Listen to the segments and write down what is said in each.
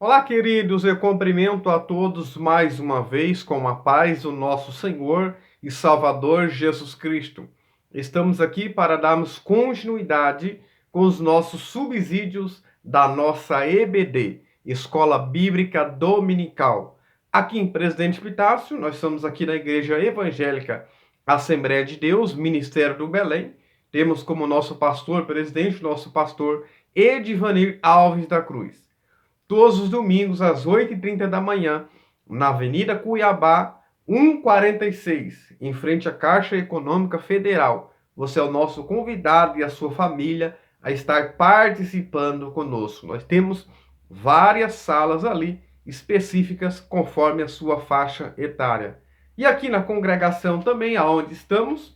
Olá, queridos, eu cumprimento a todos mais uma vez com a paz do nosso Senhor e Salvador Jesus Cristo. Estamos aqui para darmos continuidade com os nossos subsídios da nossa EBD, Escola Bíblica Dominical. Aqui em Presidente Epitácio, nós estamos aqui na Igreja Evangélica Assembleia de Deus, Ministério do Belém. Temos como nosso pastor presidente, nosso pastor Edivanir Alves da Cruz. Todos os domingos, às 8h30 da manhã, na Avenida Cuiabá, 146, em frente à Caixa Econômica Federal. Você é o nosso convidado e a sua família a estar participando conosco. Nós temos várias salas ali específicas conforme a sua faixa etária. E aqui na congregação também, aonde estamos,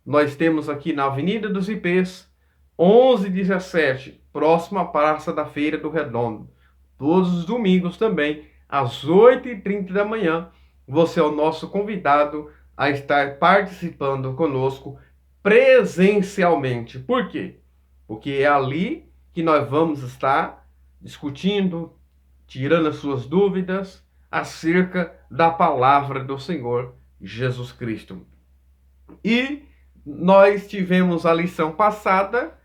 nós temos aqui na Avenida dos Ipês, 1117, próximo à Praça da Feira do Redondo. Todos os domingos também, às 8h30 da manhã, você é o nosso convidado a estar participando conosco presencialmente. Por quê? Porque é ali que nós vamos estar discutindo, tirando as suas dúvidas acerca da palavra do Senhor Jesus Cristo. E nós tivemos a lição passada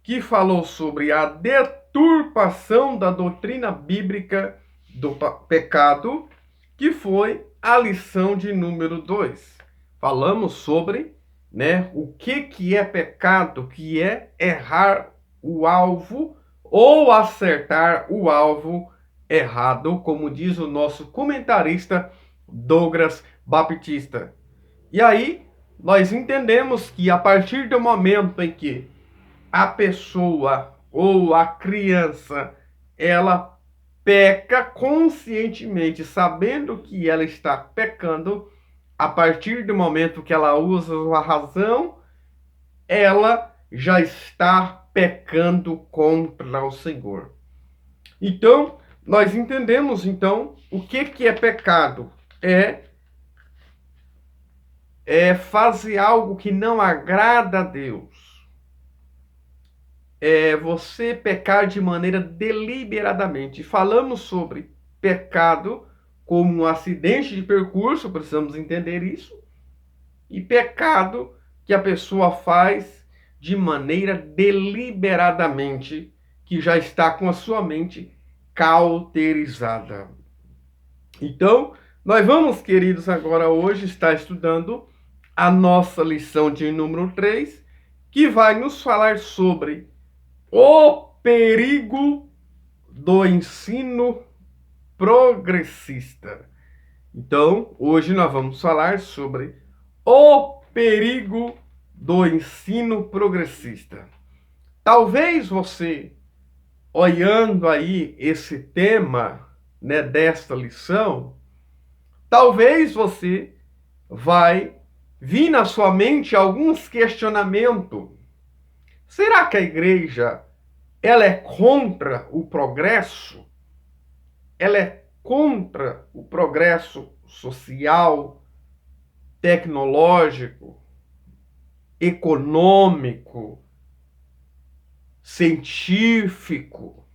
que falou sobre a deturpação da doutrina bíblica do pecado, que foi a lição de número 2. Falamos sobre, o que é pecado, que é errar o alvo ou acertar o alvo errado, como diz o nosso comentarista Douglas Baptista. E aí, nós entendemos que a partir do momento em que a pessoa ou a criança, ela peca conscientemente, sabendo que ela está pecando, a partir do momento que ela usa a razão, ela já está pecando contra o Senhor. Então, nós entendemos então o que é pecado. É fazer algo que não agrada a Deus. É você pecar de maneira deliberadamente. Falamos sobre pecado como um acidente de percurso, precisamos entender isso, e pecado que a pessoa faz de maneira deliberadamente, que já está com a sua mente cauterizada. Então, nós vamos, queridos, agora hoje estar estudando a nossa lição de número 3, que vai nos falar sobre o perigo do ensino progressista. Então, hoje nós vamos falar sobre o perigo do ensino progressista. Talvez você, olhando aí esse tema, desta lição, talvez você vai vir na sua mente alguns questionamentos. Será que a igreja ela é contra o progresso? Ela é contra o progresso social, tecnológico, econômico, científico?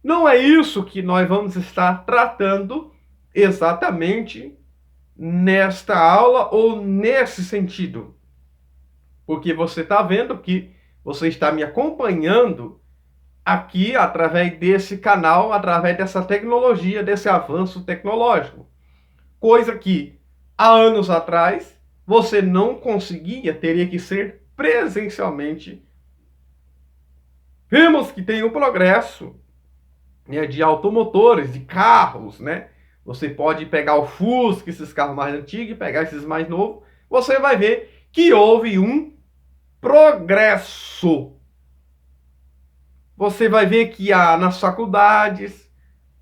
Não é isso que nós vamos estar tratando exatamente nesta aula ou nesse sentido. Porque você está vendo que você está me acompanhando aqui através desse canal, através dessa tecnologia, desse avanço tecnológico. Coisa que há anos atrás você não conseguia, teria que ser presencialmente. Vemos que tem um progresso de automotores, de carros, Você pode pegar o Fusca, esses carros mais antigos, e pegar esses mais novos. Você vai ver que houve um progresso. Você vai ver que nas faculdades,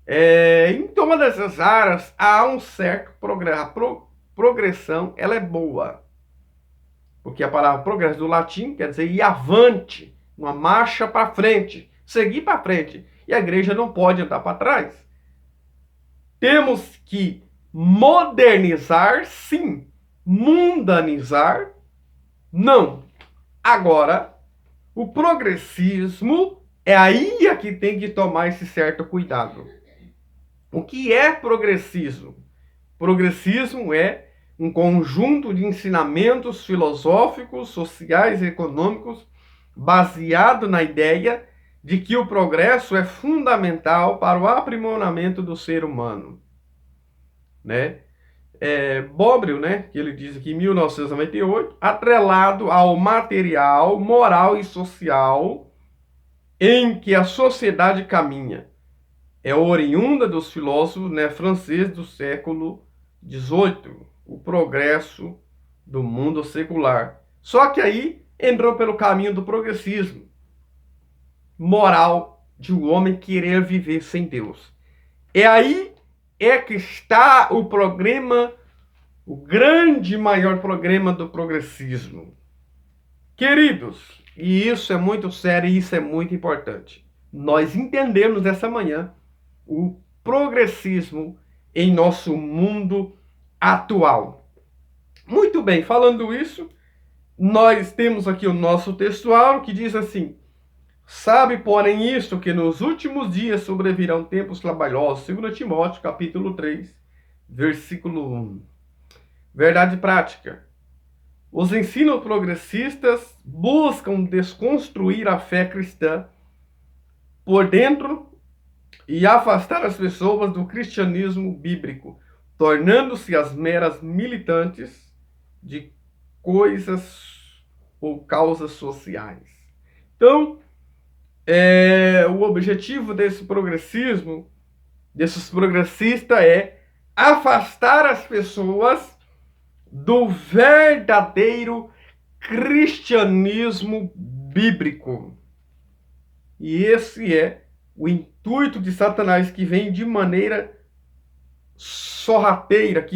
em todas as áreas, há um certo progresso. A progressão, ela é boa. Porque a palavra progresso do latim quer dizer ir avante, uma marcha para frente, seguir para frente. E a igreja não pode andar para trás. Temos que modernizar, sim. Mundanizar, não. Agora, o progressismo É aí é que tem que tomar esse certo cuidado. O que é progressismo? Progressismo é um conjunto de ensinamentos filosóficos, sociais e econômicos baseado na ideia de que o progresso é fundamental para o aprimoramento do ser humano, né? Bobbio, né, que ele diz aqui em 1998, atrelado ao material, moral e social em que a sociedade caminha. É oriunda dos filósofos, né, franceses do século XVIII, o progresso do mundo secular. Só que aí entrou pelo caminho do progressismo moral de o homem querer viver sem Deus. É aí que está o problema, o grande maior problema do progressismo. Queridos, e isso é muito sério e isso é muito importante. Nós entendemos essa manhã o progressismo em nosso mundo atual. Muito bem, falando isso, nós temos aqui o nosso textual que diz assim: sabe, porém, isto, que nos últimos dias sobrevirão tempos trabalhosos. 2 Timóteo, capítulo 3, versículo 1. Verdade prática. Os ensinos progressistas buscam desconstruir a fé cristã por dentro e afastar as pessoas do cristianismo bíblico, tornando-se as meras militantes de coisas ou causas sociais. Então, o objetivo desse progressismo, desses progressistas, é afastar as pessoas do verdadeiro cristianismo bíblico. E esse é o intuito de Satanás, que vem de maneira sorrateira,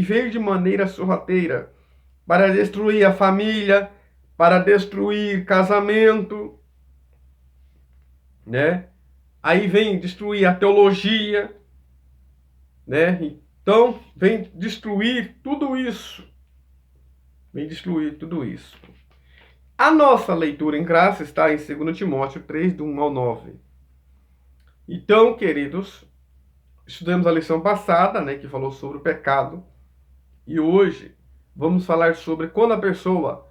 para destruir a família, para destruir casamento, né? Aí vem destruir a teologia, né? Então, vem destruir tudo isso. A nossa leitura em graça está em 2 Timóteo 3, do 1 ao 9. Então, queridos, estudamos a lição passada, né, que falou sobre o pecado. E hoje vamos falar sobre quando a pessoa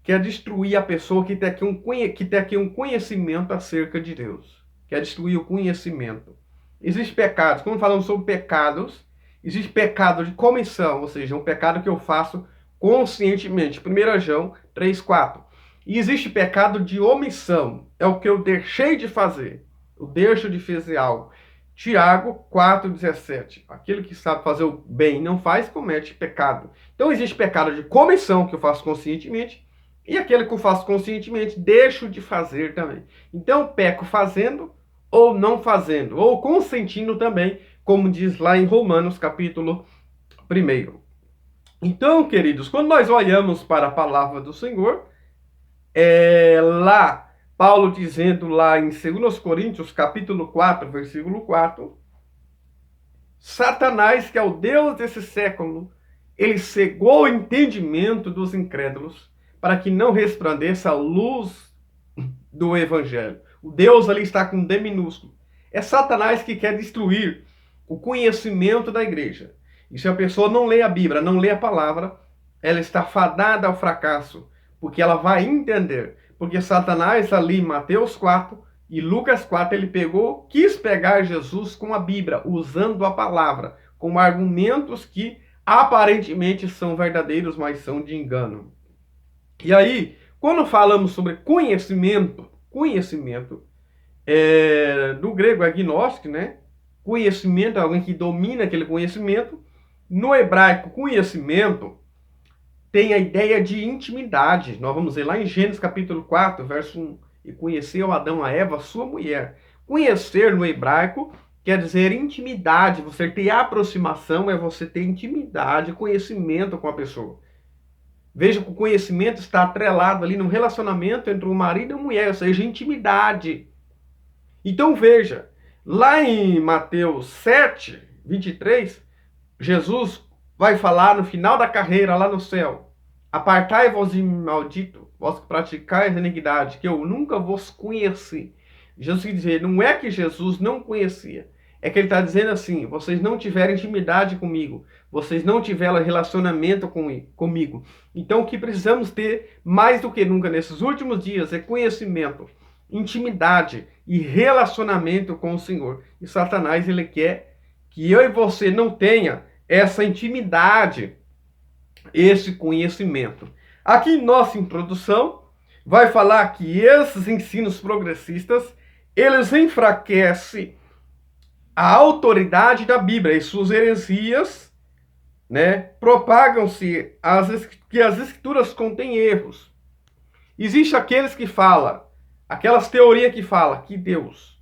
quer destruir a pessoa que tem aqui um conhecimento acerca de Deus. Quer destruir o conhecimento. Existem pecados. Quando falamos sobre pecados, existe pecado de comissão, ou seja, um pecado que eu faço conscientemente. 1 João 3,4. E existe pecado de omissão. É o que eu deixei de fazer. Eu deixo de fazer algo. Tiago 4,17. Aquele que sabe fazer o bem e não faz, comete pecado. Então existe pecado de comissão, que eu faço conscientemente, e aquele que eu faço conscientemente, deixo de fazer também. Então peco fazendo ou não fazendo, ou consentindo também, como diz lá em Romanos capítulo 1. Então, queridos, quando nós olhamos para a palavra do Senhor, lá, Paulo dizendo lá em 2 Coríntios, capítulo 4, versículo 4, Satanás, que é o Deus desse século, ele cegou o entendimento dos incrédulos para que não resplandeça a luz do evangelho. O Deus ali está com D minúsculo. É Satanás que quer destruir o conhecimento da igreja. E se a pessoa não lê a Bíblia, não lê a palavra, ela está fadada ao fracasso, porque ela vai entender. Porque Satanás ali em Mateus 4 e Lucas 4, ele quis pegar Jesus com a Bíblia, usando a palavra, com argumentos que aparentemente são verdadeiros, mas são de engano. E aí, quando falamos sobre conhecimento do grego agnóstico, né? Conhecimento é alguém que domina aquele conhecimento. No hebraico, conhecimento tem a ideia de intimidade. Nós vamos ver lá em Gênesis capítulo 4, verso 1. E conheceu Adão a Eva, sua mulher. Conhecer no hebraico quer dizer intimidade. Você ter aproximação é você ter intimidade, conhecimento com a pessoa. Veja que o conhecimento está atrelado ali no relacionamento entre o marido e a mulher, ou seja, intimidade. Então veja, lá em Mateus 7, 23, Jesus vai falar no final da carreira lá no céu: apartai-vos de maldito, vós que praticais a iniquidade, que eu nunca vos conheci. Jesus quer dizer, não é que Jesus não conhecia, é que ele está dizendo assim, vocês não tiveram intimidade comigo, vocês não tiveram relacionamento comigo. Então o que precisamos ter mais do que nunca nesses últimos dias é conhecimento, intimidade e relacionamento com o Senhor. E Satanás, ele quer que eu e você não tenha essa intimidade, esse conhecimento. Aqui em nossa introdução, vai falar que esses ensinos progressistas, eles enfraquecem a autoridade da Bíblia e suas heresias, né, propagam-se que as escrituras contêm erros. Existe aqueles que falam, aquelas teorias que falam que Deus,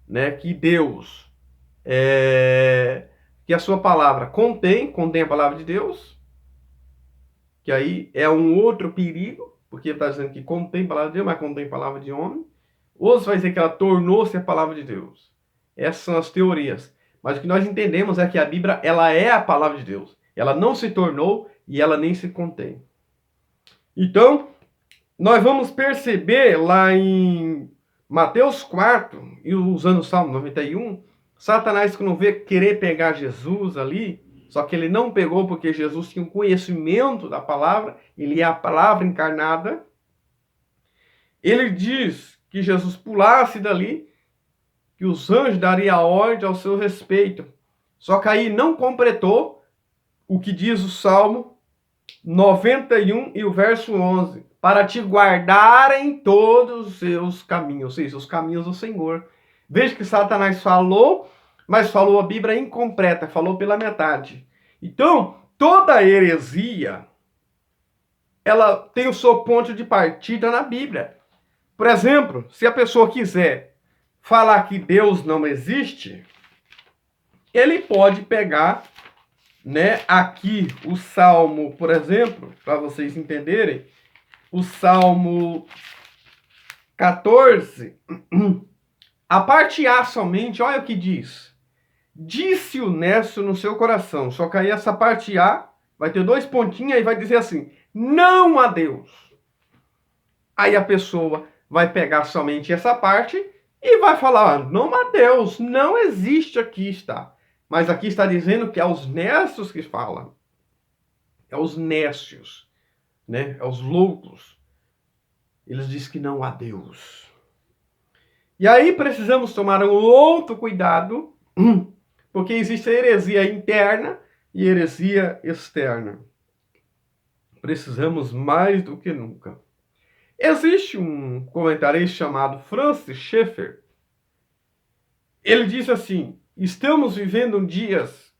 né, que a sua palavra contém a palavra de Deus, que aí é um outro perigo, porque ele está dizendo que contém a palavra de Deus, mas contém a palavra de homem. Outros vai dizer que ela tornou-se a palavra de Deus. Essas são as teorias. Mas o que nós entendemos é que a Bíblia, ela é a palavra de Deus. Ela não se tornou e ela nem se contém. Então, nós vamos perceber lá em Mateus 4, e usando o Salmo 91, Satanás, quando vê querer pegar Jesus ali, só que ele não pegou porque Jesus tinha um conhecimento da palavra, ele é a palavra encarnada. Ele diz que Jesus pulasse dali, que os anjos dariam a ordem ao seu respeito. Só que aí não completou o que diz o Salmo 91 e o verso 11. Para te guardar em todos os seus caminhos, ou seja, os caminhos do Senhor. Veja que Satanás falou, mas falou a Bíblia incompleta, falou pela metade. Então, toda heresia, ela tem o seu ponto de partida na Bíblia. Por exemplo, se a pessoa quiser falar que Deus não existe, ele pode pegar, né, aqui o Salmo, por exemplo, para vocês entenderem, o Salmo 14, a parte A somente, olha o que diz. Disse o necio no seu coração. Só que aí essa parte A vai ter 2 pontinhos e vai dizer assim, não há Deus. Aí a pessoa vai pegar somente essa parte e vai falar, não há Deus, não existe, aqui está. Mas aqui está dizendo que é os nécios que falam. É os nécios, né? É os loucos. Eles dizem que não há Deus. E aí precisamos tomar um outro cuidado, porque existe a heresia interna e heresia externa. Precisamos mais do que nunca. Existe um comentarista chamado Francis Schaeffer. Ele diz assim, estamos vivendo dias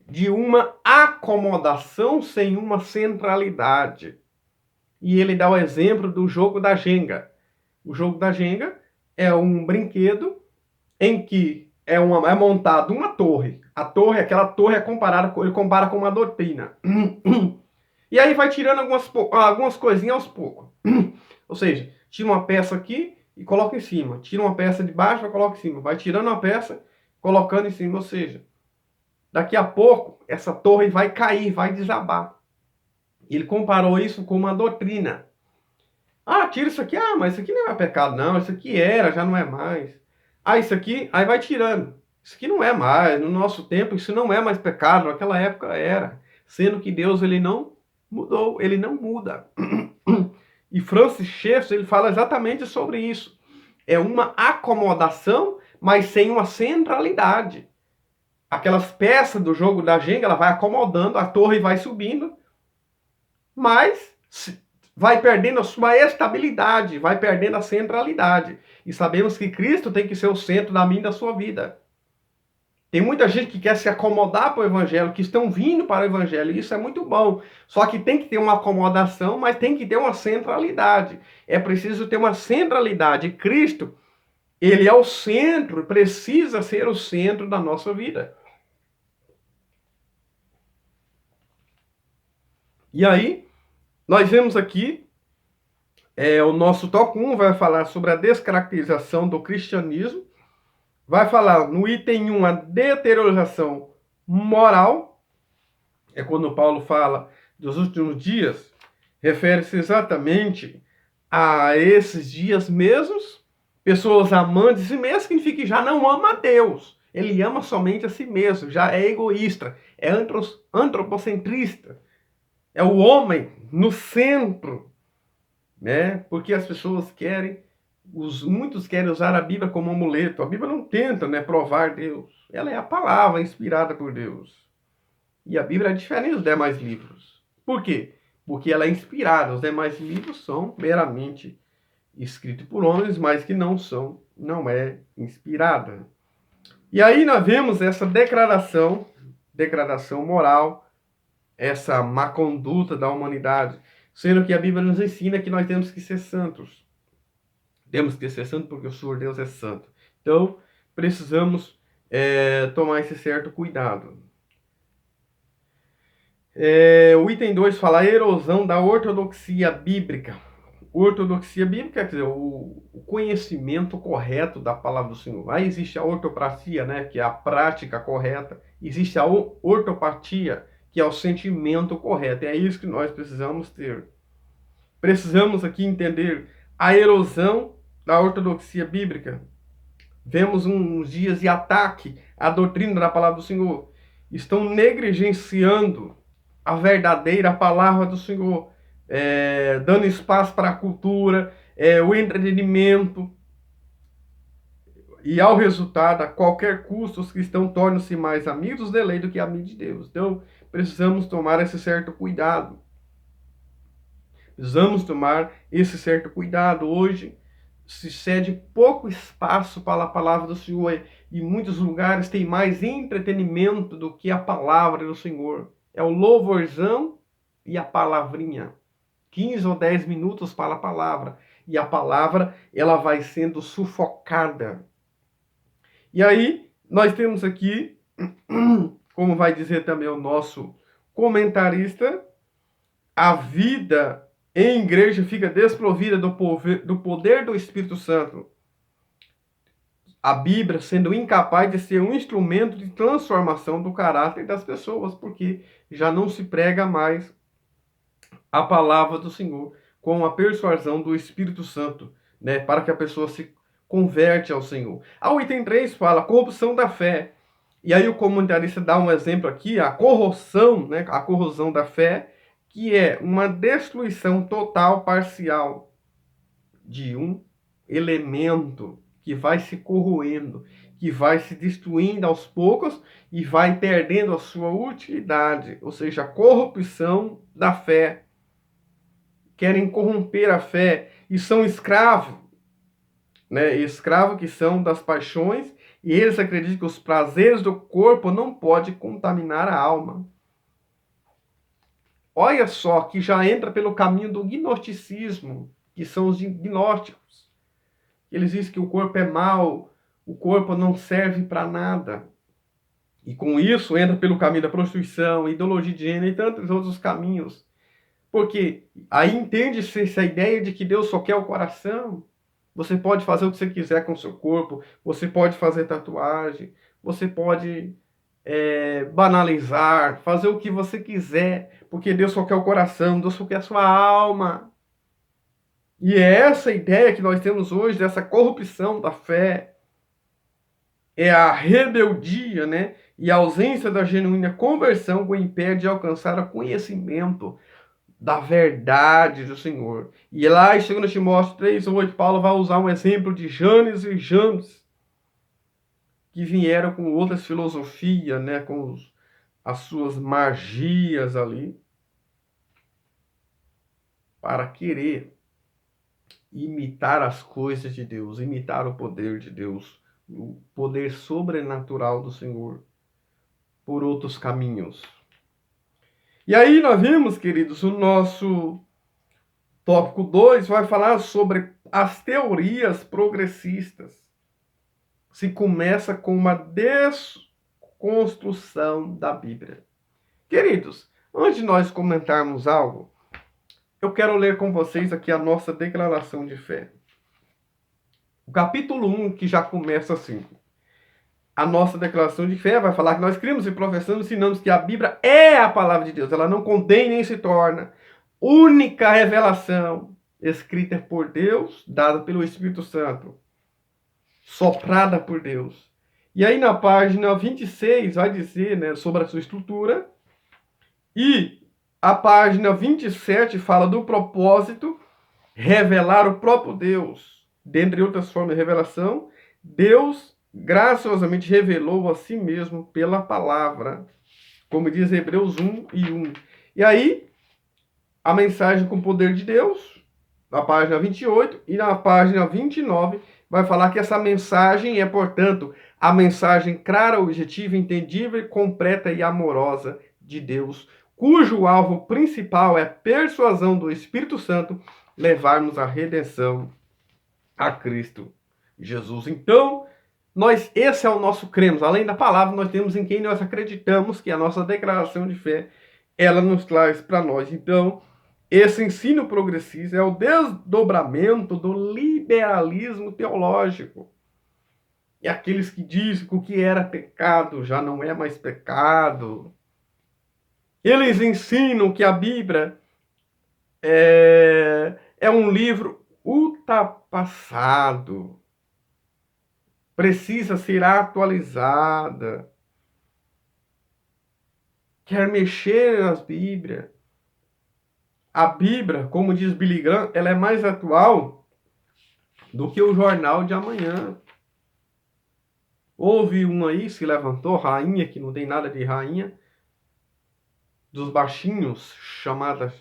de uma acomodação sem uma centralidade. E ele dá o exemplo do jogo da Jenga. O jogo da Jenga é um brinquedo em que é montado uma torre. Aquela torre ele compara com uma doutrina. E aí vai tirando algumas coisinhas aos poucos. Ou seja, tira uma peça aqui e coloca em cima. Tira uma peça de baixo e coloca em cima. Vai tirando uma peça, colocando em cima. Ou seja, daqui a pouco essa torre vai cair, vai desabar. Ele comparou isso com uma doutrina. Ah, tira isso aqui. Ah, mas isso aqui não é pecado, não. Isso aqui era, já não é mais. Ah, isso aqui, aí vai tirando. Isso aqui não é mais. No nosso tempo, isso não é mais pecado. Naquela época era. Sendo que Deus, ele não mudou. Ele não muda. E Francis Schaeffer, ele fala exatamente sobre isso. É uma acomodação, mas sem uma centralidade. Aquelas peças do jogo da Jenga, ela vai acomodando, a torre vai subindo, mas vai perdendo a sua estabilidade, vai perdendo a centralidade. E sabemos que Cristo tem que ser o centro da minha e da sua vida. Tem muita gente que quer se acomodar para o Evangelho, que estão vindo para o Evangelho, e isso é muito bom. Só que tem que ter uma acomodação, mas tem que ter uma centralidade. É preciso ter uma centralidade. Cristo, ele é o centro, precisa ser o centro da nossa vida. E aí, nós vemos aqui, o nosso tópico 1 vai falar sobre a descaracterização do cristianismo. Vai falar no item 1 a deteriorização moral. É quando Paulo fala dos últimos dias, refere-se exatamente a esses dias mesmos. Pessoas amando de si mesmo significa que já não ama a Deus. Ele ama somente a si mesmo, já é egoísta, é antropocentrista. É o homem no centro, né? Porque as pessoas querem, muitos querem usar a Bíblia como amuleto. A Bíblia não tenta, né, provar Deus. Ela é a palavra inspirada por Deus. E a Bíblia é diferente dos demais livros. Por quê? Porque ela é inspirada. Os demais livros são meramente escritos por homens, mas que não é inspirada. E aí nós vemos essa degradação moral, essa má conduta da humanidade, sendo que a Bíblia nos ensina que nós temos que ser santos. Temos que ser santos porque o Senhor Deus é santo. Então, precisamos tomar esse certo cuidado. O item 2 fala a erosão da ortodoxia bíblica. Ortodoxia bíblica quer dizer o conhecimento correto da palavra do Senhor. Aí existe a ortopraxia, né, que é a prática correta. Existe a ortopatia, que é o sentimento correto. É isso que nós precisamos ter. Precisamos aqui entender a erosão da ortodoxia bíblica. Vemos uns dias de ataque à doutrina da palavra do Senhor. Estão negligenciando a verdadeira palavra do Senhor, dando espaço para a cultura, o entretenimento. E ao resultado, a qualquer custo, os cristãos tornam-se mais amigos da lei do que amigos de Deus. Então, precisamos tomar esse certo cuidado. Precisamos tomar esse certo cuidado. Hoje se cede pouco espaço para a palavra do Senhor. E muitos lugares tem mais entretenimento do que a palavra do Senhor. É o louvorzão e a palavrinha. 15 ou 10 minutos para a palavra. E a palavra, ela vai sendo sufocada. E aí, nós temos aqui, como vai dizer também o nosso comentarista, a vida em igreja fica desprovida do poder do Espírito Santo. A Bíblia sendo incapaz de ser um instrumento de transformação do caráter das pessoas, porque já não se prega mais a palavra do Senhor com a persuasão do Espírito Santo, né, para que a pessoa se converte ao Senhor. O item 3 fala corrupção da fé. E aí o comentarista dá um exemplo aqui, a corrosão, né, a corrosão da fé, que é uma destruição total, parcial, de um elemento que vai se corroendo, que vai se destruindo aos poucos e vai perdendo a sua utilidade, ou seja, a corrupção da fé. Querem corromper a fé e são escravos, né? Escravos que são das paixões, e eles acreditam que os prazeres do corpo não podem contaminar a alma. Olha só, que já entra pelo caminho do gnosticismo, que são os gnósticos. Eles dizem que o corpo é mau, o corpo não serve para nada. E com isso entra pelo caminho da prostituição, ideologia de gênero e tantos outros caminhos. Porque aí entende-se essa ideia de que Deus só quer o coração. Você pode fazer o que você quiser com o seu corpo, você pode fazer tatuagem, você pode banalizar, fazer o que você quiser, porque Deus só quer o coração, Deus só quer a sua alma. E é essa ideia que nós temos hoje, dessa corrupção da fé, é a rebeldia, né? E a ausência da genuína conversão que o impede de alcançar o conhecimento da verdade do Senhor. E lá em 2 Timóteo 3:8, Paulo vai usar um exemplo de Janes e Jambres, que vieram com outras filosofias, né? Com as suas magias ali, para querer imitar as coisas de Deus, imitar o poder de Deus, o poder sobrenatural do Senhor, por outros caminhos. E aí nós vimos, queridos, o nosso tópico 2 vai falar sobre as teorias progressistas. Se começa com uma desconstrução da Bíblia. Queridos, antes de nós comentarmos algo, eu quero ler com vocês aqui a nossa declaração de fé. O capítulo 1, que já começa assim. A nossa declaração de fé vai falar que nós cremos e professamos, ensinamos que a Bíblia é a palavra de Deus. Ela não contém nem se torna única revelação escrita por Deus, dada pelo Espírito Santo. soprada por Deus. E aí na página 26 vai dizer, né, sobre a sua estrutura. E a página 27 fala do propósito, revelar o próprio Deus. Dentre outras formas de revelação, Deus graciosamente revelou a si mesmo pela palavra, como diz Hebreus 1:1. E aí, a mensagem com o poder de Deus, na página 28, e na página 29, vai falar que essa mensagem é, portanto, a mensagem clara, objetiva, entendível, completa e amorosa de Deus, cujo alvo principal é a persuasão do Espírito Santo, levarmos a redenção a Cristo Jesus. Então, esse é o nosso cremos. Além da palavra, nós temos em quem nós acreditamos, que é a nossa declaração de fé, ela nos traz para nós. Então, esse ensino progressista é o desdobramento do liberalismo teológico. E aqueles que dizem que o que era pecado já não é mais pecado. Eles ensinam que a Bíblia é um livro ultrapassado, precisa ser atualizada, quer mexer nas Bíblias. A Bíblia, como diz Billy Graham, ela é mais atual do que o jornal de amanhã. Houve um aí, se levantou, rainha, que não tem nada de rainha, dos baixinhos, chamadas,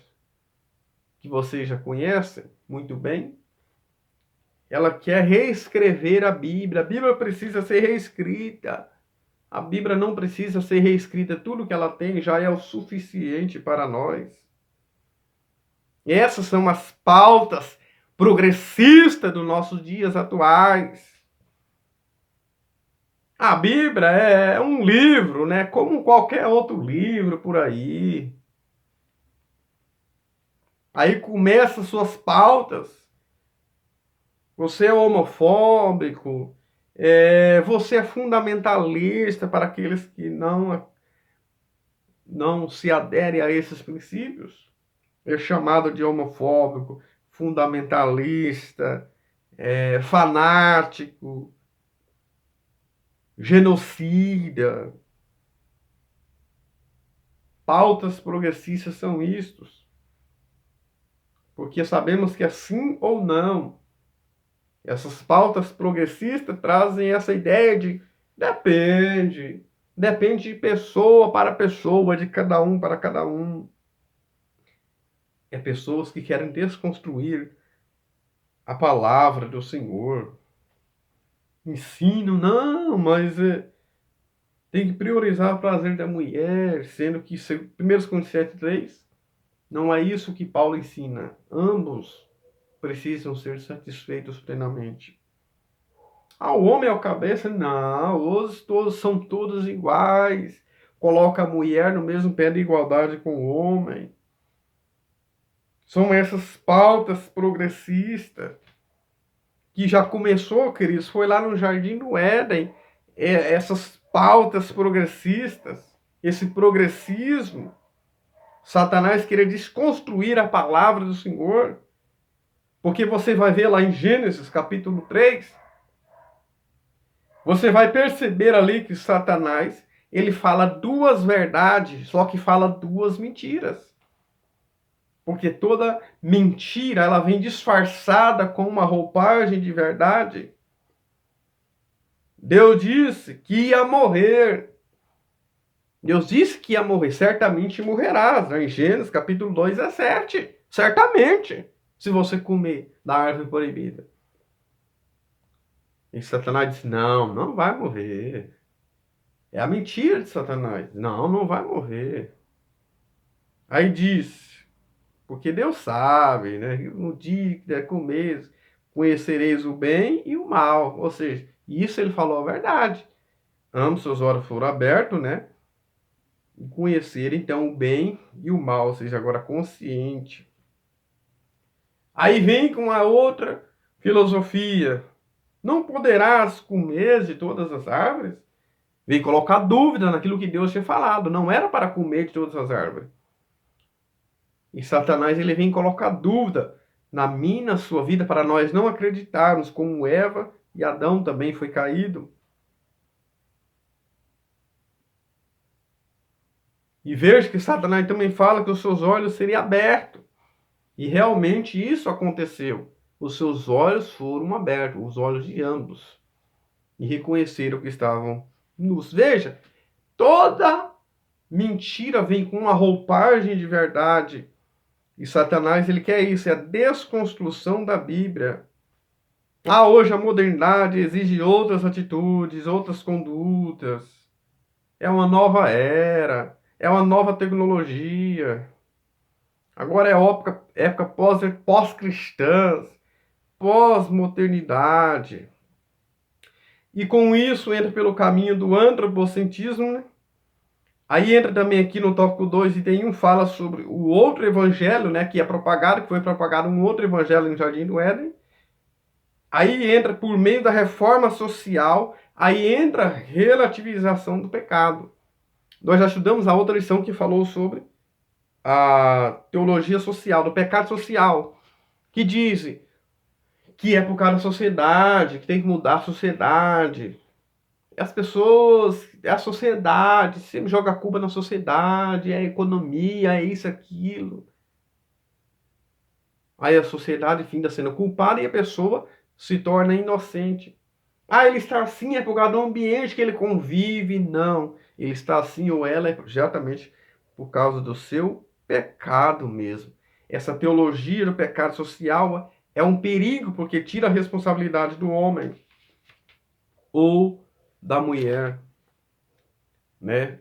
que vocês já conhecem muito bem. Ela quer reescrever a Bíblia. A Bíblia precisa ser reescrita. A Bíblia não precisa ser reescrita. Tudo que ela tem já é o suficiente para nós. E essas são as pautas progressistas dos nossos dias atuais. A Bíblia é um livro, né? Como qualquer outro livro por aí. Aí começam suas pautas. Você é homofóbico, você é fundamentalista para aqueles que não se aderem a esses princípios. É chamado de homofóbico, fundamentalista, fanático, genocida. Pautas progressistas são istos. Porque sabemos que sim ou não. Essas pautas progressistas trazem essa ideia de depende de pessoa para pessoa, de cada um para cada um. É pessoas que querem desconstruir a palavra do Senhor. Ensinam, não, mas tem que priorizar o prazer da mulher, sendo que 1 Coríntios 7:3 não é isso que Paulo ensina. Ambos precisam ser satisfeitos plenamente. O homem é o cabeça? Não, hoje todos são todos iguais. Coloca a mulher no mesmo pé de igualdade com o homem. São essas pautas progressistas que já começou, queridos, foi lá no Jardim do Éden. Essas pautas progressistas, esse progressismo, Satanás queria desconstruir a palavra do Senhor. Porque você vai ver lá em Gênesis capítulo 3, você vai perceber ali que Satanás, ele fala duas verdades, só que fala duas mentiras. Porque toda mentira, ela vem disfarçada com uma roupagem de verdade. Deus disse que ia morrer. Deus disse que ia morrer, certamente morrerás. Em Gênesis capítulo 2:7. Certamente, se você comer da árvore proibida. E Satanás disse, não vai morrer. É a mentira de Satanás. Não vai morrer. Aí diz, porque Deus sabe, né? No dia que der comer, conhecereis o bem e o mal. Ou seja, isso ele falou a verdade. Ambos seus olhos foram abertos, né? E conhecer então o bem e o mal, ou seja, agora consciente. Aí vem com a outra filosofia. Não poderás comer de todas as árvores? Vem colocar dúvida naquilo que Deus tinha falado. Não era para comer de todas as árvores. E Satanás, ele vem colocar dúvida na minha, na sua vida, para nós não acreditarmos como Eva e Adão também foi caído. E veja que Satanás também fala que os seus olhos seriam abertos. E realmente isso aconteceu. Os seus olhos foram abertos, os olhos de ambos, e reconheceram que estavam nus. Veja, toda mentira vem com uma roupagem de verdade. E Satanás, ele quer isso, é a desconstrução da Bíblia. Ah, hoje a modernidade exige outras atitudes, outras condutas. É uma nova era, é uma nova tecnologia. Agora é época pós-cristã, pós-modernidade. E com isso entra pelo caminho do antropocentrismo, né? Aí entra também aqui no tópico 2, item 1, fala sobre o outro evangelho, né, que é propagado, que foi propagado um outro evangelho no Jardim do Éden. Aí entra por meio da reforma social, aí entra a relativização do pecado. Nós já estudamos a outra lição que falou sobre a teologia social, do pecado social, que diz que é por causa da sociedade, que tem que mudar a sociedade. As pessoas, é a sociedade, sempre joga a culpa na sociedade, é a economia, é isso, aquilo. Aí a sociedade finda sendo culpada e a pessoa se torna inocente. Ah, ele está assim é por causa do ambiente que ele convive. Não, ele está assim ou ela é exatamente por causa do seu pecado mesmo. Essa teologia do pecado social é um perigo porque tira a responsabilidade do homem ou da mulher, né?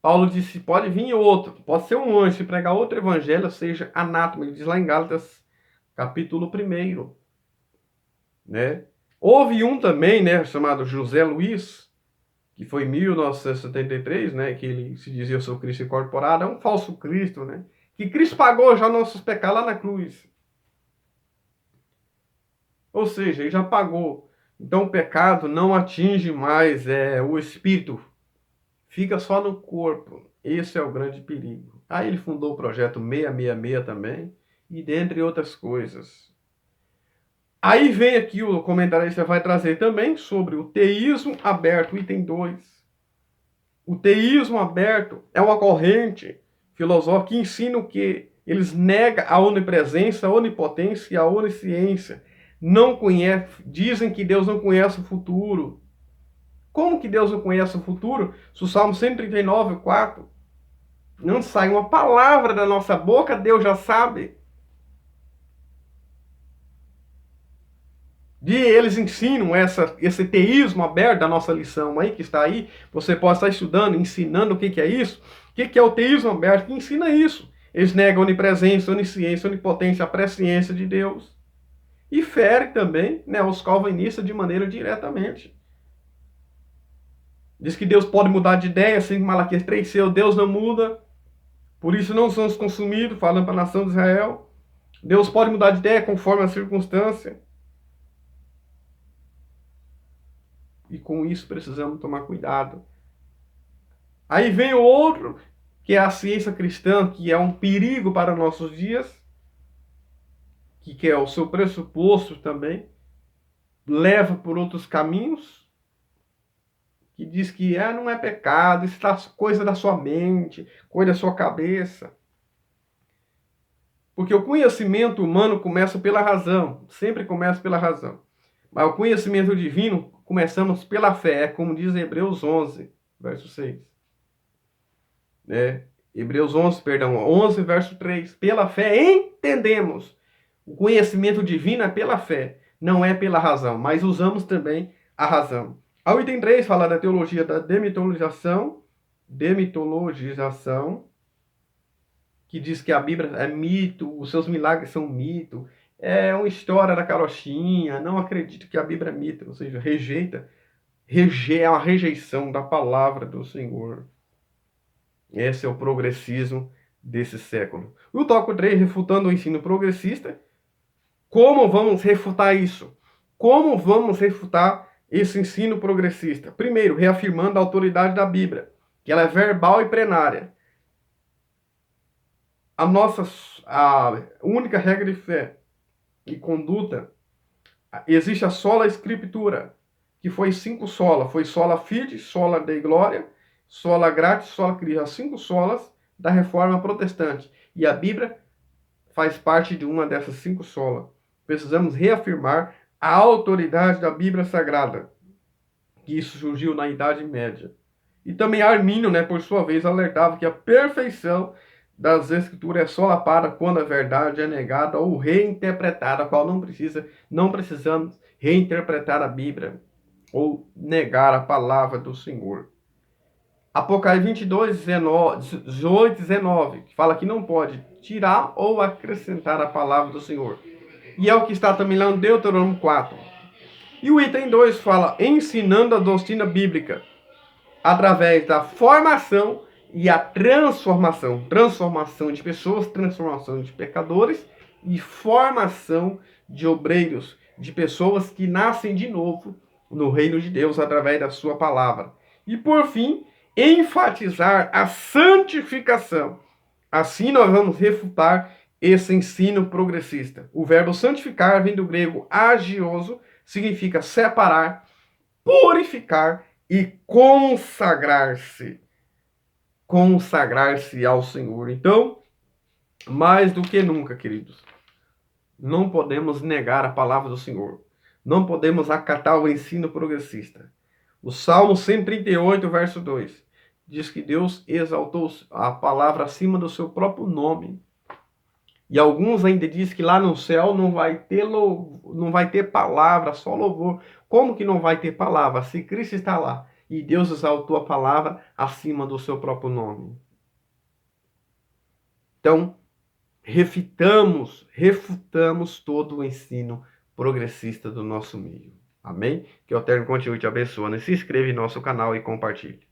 Paulo disse, pode vir outro, pode ser um anjo, se pregar outro evangelho, seja anátema. Ele diz lá em Gálatas, capítulo 1, né? Houve um também, né, chamado José Luiz, que foi em 1973, né, que ele se dizia, eu sou Cristo incorporado, é um falso Cristo, né? Que Cristo pagou já nossos pecados lá na cruz. Ou seja, ele já pagou. Então o pecado não atinge mais o espírito, fica só no corpo. Esse é o grande perigo. Aí ele fundou o projeto 666 também, e dentre outras coisas. Aí vem aqui o comentarista vai trazer também sobre o teísmo aberto, item 2. O teísmo aberto é uma corrente filosófica que ensina o que eles negam a onipresença, a onipotência e a onisciência. Não conhece, dizem que Deus não conhece o futuro. Como que Deus não conhece o futuro? Se o Salmo 139, 4, não sai uma palavra da nossa boca, Deus já sabe. E eles ensinam esse teísmo aberto da nossa lição aí, que está aí. Você pode estar estudando, ensinando o que é isso. O que é o teísmo aberto? Que ensina isso. Eles negam a onipresença, a onisciência, a onipotência, a presciência de Deus. E fere também, né, os calvinistas de maneira diretamente. Diz que Deus pode mudar de ideia, assim Malaquias 3, seu Deus não muda. Por isso não somos consumidos, falando para a nação de Israel. Deus pode mudar de ideia conforme a circunstância. E com isso precisamos tomar cuidado. Aí vem o outro, que é a ciência cristã, que é um perigo para nossos dias, que é o seu pressuposto também, leva por outros caminhos, que diz que não é pecado, isso é coisa da sua mente, coisa da sua cabeça. Porque o conhecimento humano começa pela razão, sempre começa pela razão. Mas o conhecimento divino, começamos pela fé, como diz Hebreus 11, verso 6. Né? Hebreus 11, perdão, 11, verso 3. Pela fé entendemos. O conhecimento divino é pela fé, não é pela razão, mas usamos também a razão. O item 3 fala da teologia da demitologização, que diz que a Bíblia é mito, os seus milagres são mito, é uma história da carochinha, não acredito que a Bíblia é mito, ou seja, é uma rejeição da palavra do Senhor. Esse é o progressismo desse século. O tópico 3, refutando o ensino progressista. Como vamos refutar isso? Como vamos refutar esse ensino progressista? Primeiro, reafirmando a autoridade da Bíblia, que ela é verbal e plenária. A única regra de fé e conduta Existe a sola escritura, que foi 5 sola. Foi sola fide, sola dei glória, sola gratis, sola Christo. As 5 solas da reforma protestante. E a Bíblia faz parte de uma dessas 5 solas. Precisamos reafirmar a autoridade da Bíblia Sagrada, que isso surgiu na Idade Média. E também Armínio, né, por sua vez, alertava que a perfeição das Escrituras é solapada quando a verdade é negada ou reinterpretada, a qual não precisamos reinterpretar a Bíblia ou negar a palavra do Senhor. Apocalipse 22, 18, 19, que fala que não pode tirar ou acrescentar a palavra do Senhor. E é o que está também lá no Deuteronômio 4. E o item 2 fala ensinando a doutrina bíblica através da formação e a transformação. Transformação de pessoas, transformação de pecadores e formação de obreiros, de pessoas que nascem de novo no reino de Deus através da sua palavra. E por fim, enfatizar a santificação. Assim nós vamos refutar esse ensino progressista. O verbo santificar vem do grego agioso, significa separar, purificar e consagrar-se. Consagrar-se ao Senhor. Então, mais do que nunca, queridos, não podemos negar a palavra do Senhor. Não podemos acatar o ensino progressista. O Salmo 138, verso 2, diz que Deus exaltou a palavra acima do seu próprio nome. E alguns ainda dizem que lá no céu não vai ter palavra, só louvor. Como que não vai ter palavra? Se Cristo está lá e Deus exaltou a palavra acima do seu próprio nome. Então, refutamos todo o ensino progressista do nosso meio. Amém? Que o Eterno continue te abençoando. Se inscreva em nosso canal e compartilhe.